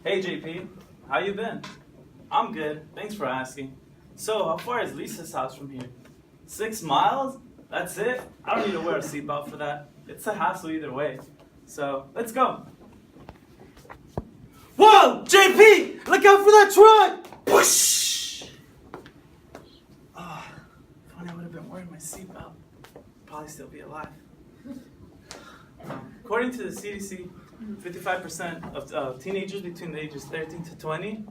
Hey JP, how you been? I'm good, thanks for asking. So, how far is Lisa's house from here? 6 miles? That's it? I don't need to wear a seatbelt for that. It's a hassle either way. So, let's go. Whoa! JP! Look out for that truck! Whoosh! If only I would have been wearing my seatbelt, I'd probably still be alive. According to the CDC, 55% of teenagers between the ages 13 to 20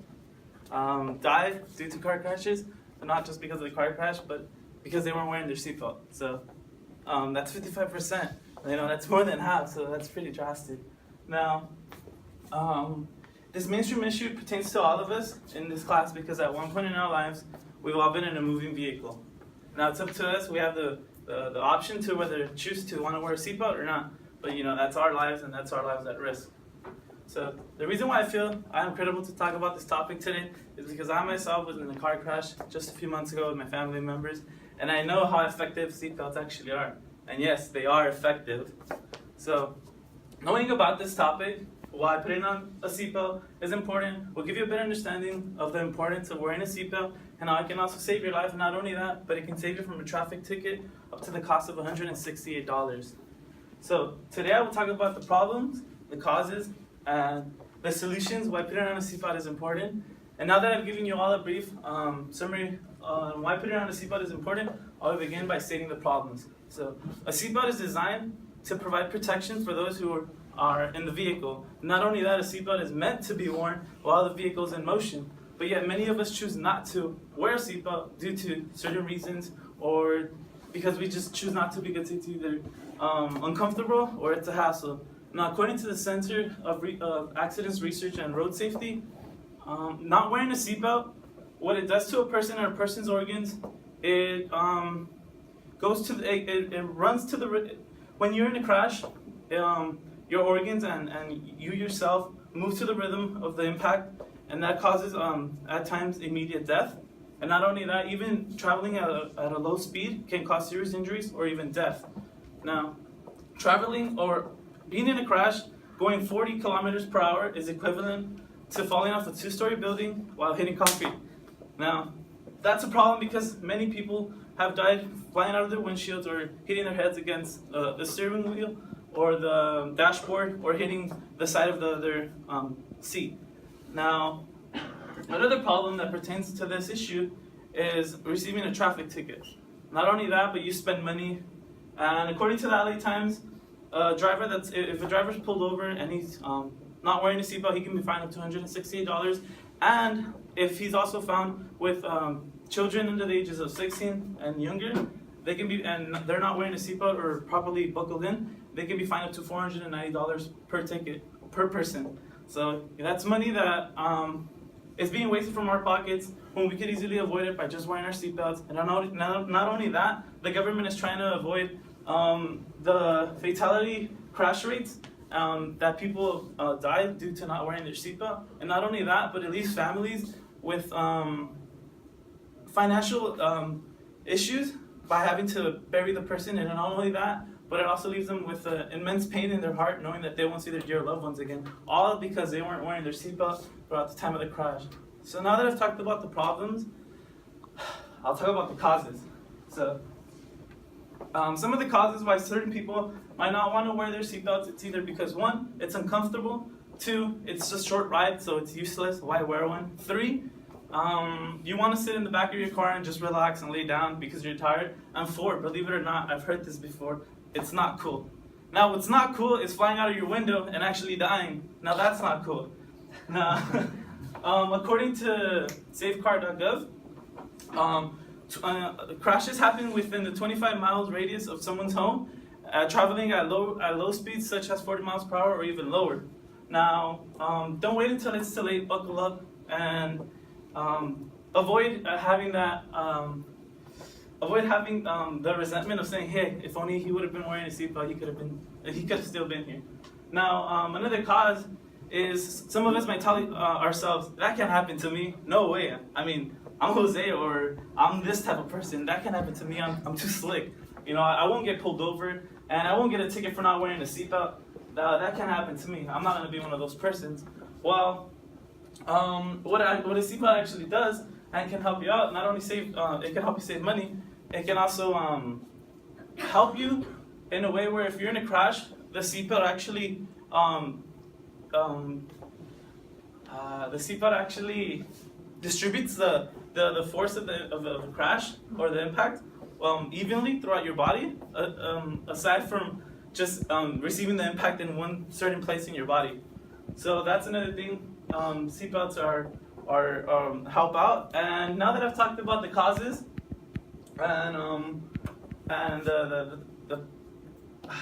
die due to car crashes, but not just because of the car crash, but because they weren't wearing their seatbelt. So that's 55%. That's more than half, so that's pretty drastic. Now, this mainstream issue pertains to all of us in this class because at one point in our lives, we've all been in a moving vehicle. Now it's up to us. We have the option to whether choose to want to wear a seatbelt or not. But that's our lives, and that's our lives at risk. So the reason why I feel I am credible to talk about this topic today is because I myself was in a car crash just a few months ago with my family members, and I know how effective seatbelts actually are. And yes, they are effective. So knowing about this topic, why putting on a seatbelt is important, will give you a better understanding of the importance of wearing a seatbelt and how it can also save your life. And not only that, but it can save you from a traffic ticket up to the cost of $168. So today I will talk about the problems, the causes, and the solutions why putting on a seatbelt is important. And now that I've given you all a brief summary on why putting on a seatbelt is important, I'll begin by stating the problems. So a seatbelt is designed to provide protection for those who are in the vehicle. Not only that, a seatbelt is meant to be worn while the vehicle is in motion, but yet many of us choose not to wear a seatbelt due to certain reasons, or because we just choose not to because it's either uncomfortable or it's a hassle. Now, according to the Center of Accidents Research and Road Safety, not wearing a seatbelt, what it does to a person or a person's organs, it runs to the when you're in a crash, your organs and you yourself move to the rhythm of the impact, and that causes at times immediate death. And not only that, even traveling at a low speed can cause serious injuries or even death. Now, traveling or being in a crash going 40 kilometers per hour is equivalent to falling off a 2-story building while hitting concrete. Now, that's a problem because many people have died flying out of their windshields or hitting their heads against the steering wheel or the dashboard or hitting the side of their seat. Now, another problem that pertains to this issue is receiving a traffic ticket. Not only that, but you spend money. And according to the LA Times, if a driver's pulled over and he's not wearing a seatbelt, he can be fined up to $168. And if he's also found with children under the ages of 16 and younger, they can be, and they're not wearing a seatbelt or properly buckled in, they can be fined up to $490 per ticket per person. So that's money that is being wasted from our pockets when we could easily avoid it by just wearing our seatbelts. And not only that, the government is trying to avoid the fatality crash rates that people die due to not wearing their seatbelt. And not only that, but it leaves families with financial issues by having to bury the person. And not only that, but it also leaves them with immense pain in their heart knowing that they won't see their dear loved ones again, all because they weren't wearing their seatbelt throughout the time of the crash. So now that I've talked about the problems, I'll talk about the causes. So some of the causes why certain people might not want to wear their seatbelts, it's either because 1, it's uncomfortable, 2, it's a short ride, so it's useless, why wear one? 3, you want to sit in the back of your car and just relax and lay down because you're tired. And 4, believe it or not, I've heard this before, it's not cool. Now, what's not cool is flying out of your window and actually dying. Now, that's not cool. Now, according to safecar.gov, crashes happen within the 25 miles radius of someone's home, traveling at low speeds such as 40 miles per hour or even lower. Now, don't wait until it's too late. Buckle up and avoid having that. Avoid having the resentment of saying, "Hey, if only he would have been wearing a seatbelt, he could have still been here." Now, another cause is some of us might tell ourselves, "That can't happen to me. No way. I mean, I'm Jose, or I'm this type of person. That can't happen to me. I'm too slick. I won't get pulled over, and I won't get a ticket for not wearing a seatbelt. That can't happen to me. I'm not going to be one of those persons." Well, what a seatbelt actually does and can help you out, not only it can help you save money, it can also help you in a way where if you're in a crash, the seatbelt actually distributes the force of the crash or the impact evenly throughout your body, aside from just receiving the impact in one certain place in your body. So that's another thing. Seatbelts are help out. And now that I've talked about the causes and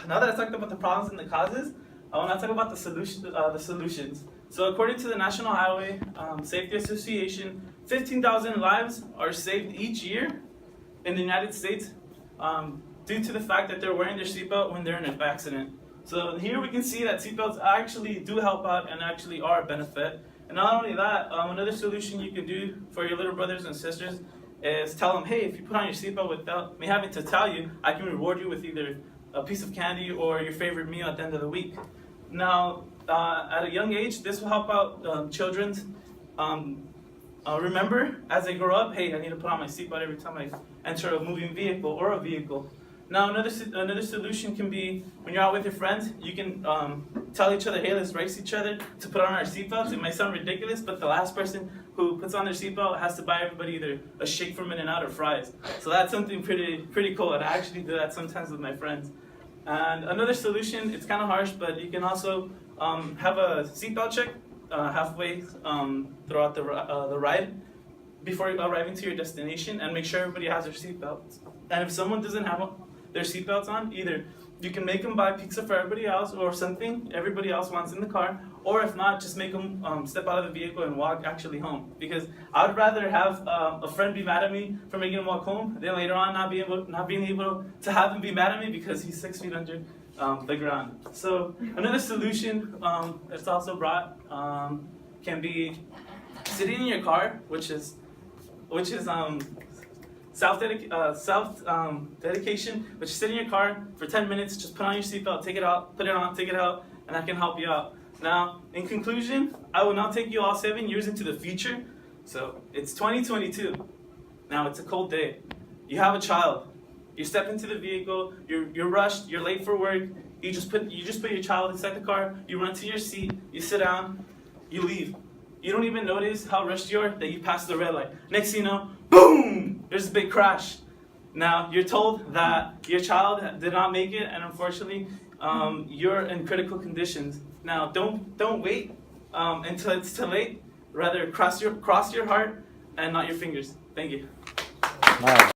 now that I've talked about the problems and the causes, I want to talk about the solutions. So according to the National Highway Safety Association, 15,000 lives are saved each year in the United States due to the fact that they're wearing their seatbelt when they're in an accident. So here we can see that seatbelts actually do help out and actually are a benefit. And not only that, another solution you can do for your little brothers and sisters is tell them, hey, if you put on your seatbelt without me having to tell you, I can reward you with either a piece of candy or your favorite meal at the end of the week. Now, at a young age, this will help out children remember as they grow up, hey, I need to put on my seatbelt every time I enter a moving vehicle or a vehicle. Now, another solution can be when you're out with your friends, you can tell each other, hey, let's race each other to put on our seatbelts. It might sound ridiculous, but the last person who puts on their seatbelt has to buy everybody either a shake from In-N-Out or fries. So that's something pretty cool, and I actually do that sometimes with my friends. And another solution, it's kind of harsh, but you can also have a seatbelt check halfway throughout the ride before arriving to your destination, and make sure everybody has their seatbelts. And if someone doesn't have their seatbelts on, either you can make them buy pizza for everybody else or something everybody else wants in the car, or if not, just make them step out of the vehicle and walk actually home. Because I would rather have a friend be mad at me for making him walk home than later on not being able to have him be mad at me because he's 6 feet under the ground. So another solution that's also brought can be sitting in your car, which is self-dedication, which is sit in your car for 10 minutes, just put on your seatbelt, take it out, put it on, take it out, and that can help you out. Now, in conclusion, I will now take you all 7 years into the future. So it's 2022. Now it's a cold day. You have a child. You step into the vehicle. You're rushed. You're late for work. You just put your child inside the car. You run to your seat. You sit down. You leave. You don't even notice how rushed you are that you passed the red light. Next thing you know, boom! There's a big crash. Now you're told that your child did not make it, and unfortunately, you're in critical conditions. Now don't wait until it's too late. Rather cross your heart and not your fingers. Thank you. Wow.